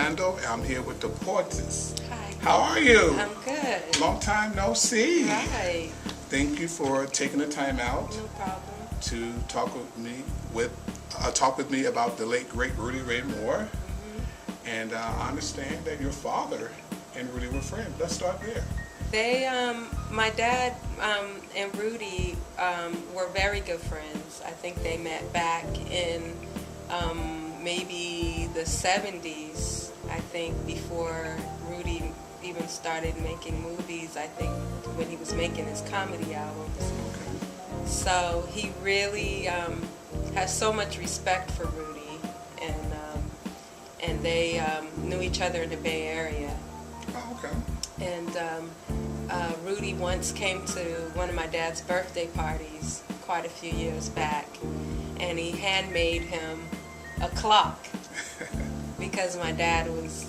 Randell, and I'm here with the Poetess. Hi. How are you? I'm good. Long time no see. Right. Thank you for taking the time out No problem. to talk with me about the late great Rudy Ray Moore. And I understand that your father and Rudy were friends. Let's start there. My dad and Rudy were very good friends. I think they met back in maybe the 70s. I think before Rudy even started making movies. I think when he was making his comedy albums. Okay. So he really has so much respect for Rudy, and they knew each other in the Bay Area. Oh, okay. And Rudy once came to one of my dad's birthday parties quite a few years back, and he handmade him a clock because my dad was,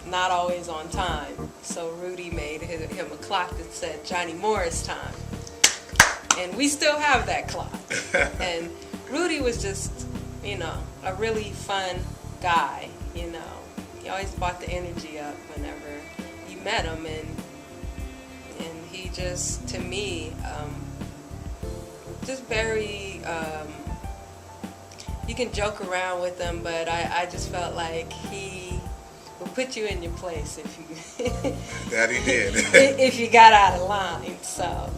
not always on time. So Rudy made him a clock that said Johnny Morris time. And we still have that clock. And Rudy was just, a really fun guy, He always brought the energy up whenever you met him, and he just, to me, just very, you can joke around with him, but I just felt like he would put you in your place if you That he did. if you got out of line. So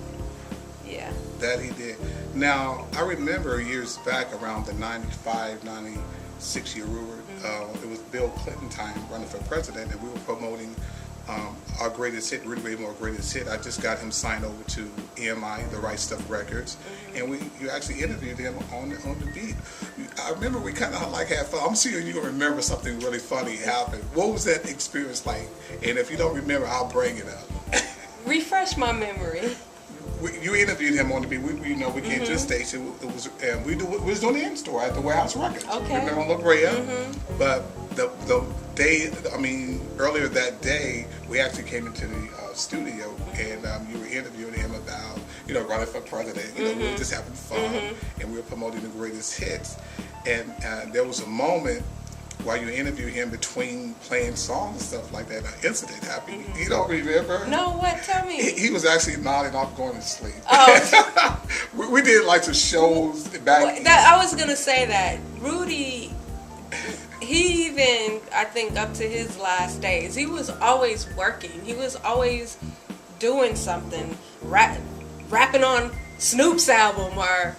yeah, that he did. Now, I remember years back around the 95, 96 year rule, it was Bill Clinton time running for president, and we were promoting our greatest hit, Rudy Ray Moore greatest hit. I just got him signed over to EMI, the Right Stuff Records, and you actually interviewed him on the beat. I remember we kind of had fun. I'm sure you remember something really funny happened. What was that experience like? And if you don't remember, I'll bring it up. refresh my memory. You interviewed him on the beat. We came to the station. It was, and we was doing the in-store at the Warehouse Records. Okay. Remember on La Brea? But the day, earlier that day, we actually came into the studio, and you were interviewing him about, running for president. We were just having fun, and we were promoting the greatest hits. And there was a moment while you interviewed him between playing songs and stuff like that, an incident happened. You don't remember? No, what? Tell me. He was actually nodding off, going to sleep. Oh. we did like some shows back. I was gonna say that Rudy, he even, I think up to his last days, he was always working. He was always doing something, rapping on Snoop's album, or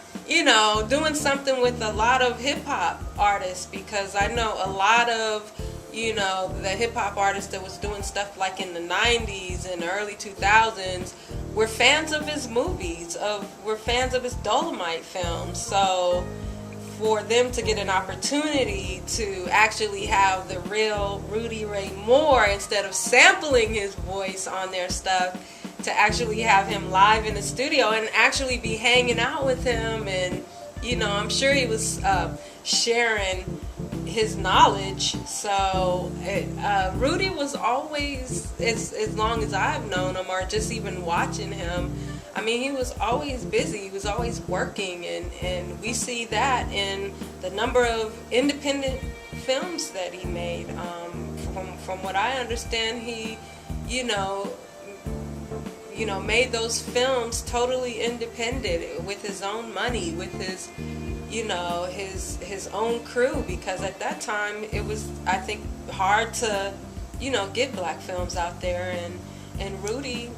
doing something with a lot of hip-hop artists, because I know a lot of, the hip-hop artists that was doing stuff like in the 90s and the early 2000s were fans of his movies, were fans of his Dolemite films. So for them to get an opportunity to actually have the real Rudy Ray Moore, instead of sampling his voice on their stuff, to actually have him live in the studio and actually be hanging out with him, and I'm sure he was sharing his knowledge. So Rudy was always, as long as I've known him, or just even watching him, I mean, he was always busy. He was always working, and we see that in the number of independent films that he made. From what I understand, he made those films totally independent, with his own money, with his, his own crew, because at that time it was, I think, hard to, get black films out there, and Rudy,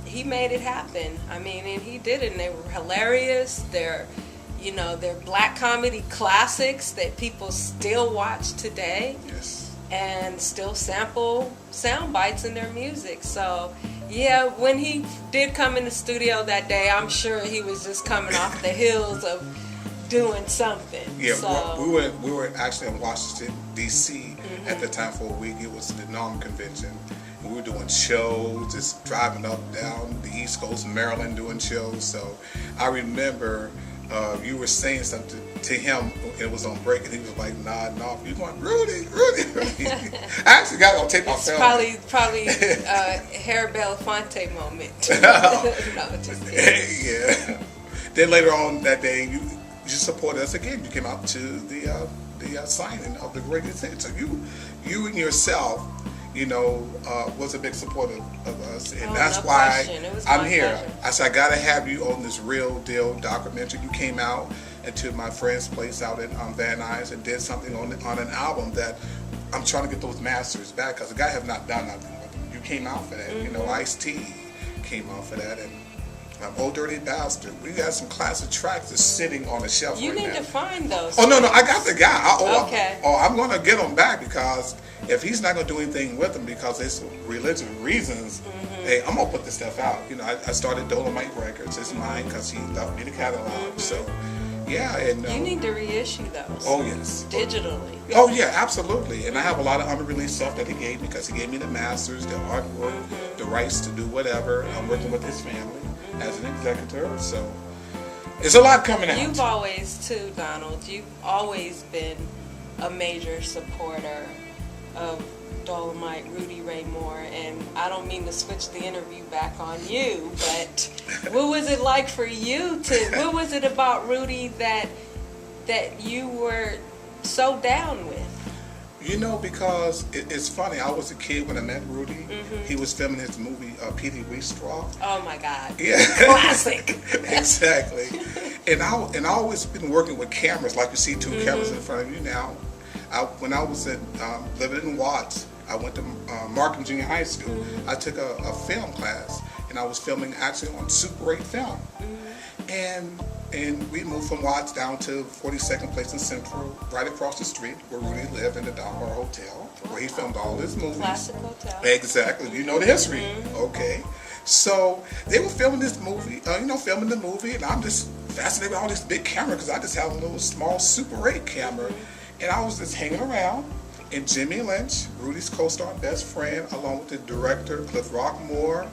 he made it happen. I mean, and he did it, and they were hilarious. They're black comedy classics that people still watch today. Yes. And still sample sound bites in their music. So yeah, when he did come in the studio that day, I'm sure he was just coming off the heels of doing something. Yeah, so, we were actually in Washington D.C. at the time for a week. It was the NOM convention, and we were doing shows, just driving up down the East Coast, Maryland, doing shows. So I remember you were saying something to him. It was on break, and he was like nodding off. You going, Rudy. I actually got it on tape myself. Probably Harry Belafonte moment. No, just kidding. Yeah. Then later on that day, you supported us again. You came out to the the signing of the greatest hit. So you and yourself, was a big supporter of us, and that's why I'm here. I said I gotta have you on this Real Deal documentary. You came out into my friend's place out in Van Nuys and did something on an album that I'm trying to get those masters back because the guy have not done nothing with them. You came out for that, Ice-T came out for that, and Old Dirty Bastard. We got some classic tracks that's sitting on the shelf You right need now. to find those. Oh, no, I got the guy. Okay. I'm going to get him back because if he's not going to do anything with them because it's religious reasons, hey, I'm going to put this stuff out. I started Dolemite Records. It's mine because he left me the catalog. So, yeah. And you need to reissue those. Oh, yes. Digitally. Oh, yeah, absolutely. And I have a lot of unreleased stuff that he gave me because he gave me the masters, the artwork, the rights to do whatever. I'm working with his family as an executor, so it's a lot coming out. You've always, too, Donald, you've always been a major supporter of Dolemite, Rudy Ray Moore, and I don't mean to switch the interview back on you, but what was it like for you what was it about Rudy that you were so down with? Because it's funny. I was a kid when I met Rudy. He was filming his movie, Petey Wheatstraw. Oh my God! Yeah, classic. Exactly. And I always been working with cameras, like you see two cameras in front of you now. When I was living in Watts, I went to Markham Junior High School. I took a film class, and I was filming actually on Super 8 film. And we moved from Watts down to 42nd Place in Central, right across the street where Rudy lived in the Dalmar Hotel, where he filmed all his movies. Classic hotel. Exactly. You know the history. Okay. So they were filming this movie, filming the movie, and I'm just fascinated with all this big camera because I just have a little small Super 8 camera. And I was just hanging around, and Jimmy Lynch, Rudy's co-star and best friend, along with the director, Cliff Rockmore,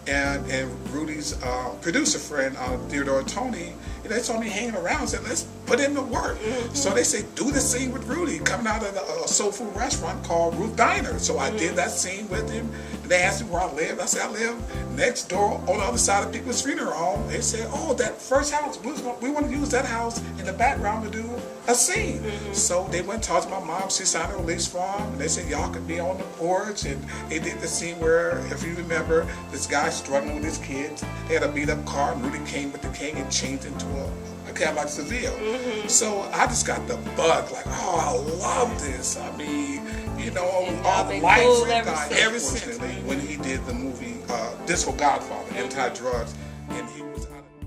and Rudy's producer friend, Theodore Tony, they saw me hanging around and said, let's put in the work. So they said, do the scene with Rudy coming out of a soul food restaurant called Ruth Diner. So I did that scene with him. They asked me where I lived. I said, I live next door on the other side of people's funeral home. They said, oh, that first house, we want to use that house in the background to do a scene. So they went and talked to my mom. She signed a release form. And they said, y'all could be on the porch. And they did the scene where, if you remember, this guy struggling with his kids. They had a beat up car, and Rudy came with the king and changed into a Cadillac Seville. So I just got the bug, like, oh, I love this. I mean, all the lights cool ever since when he did the movie Disco Godfather, Anti-Drugs, and he was out of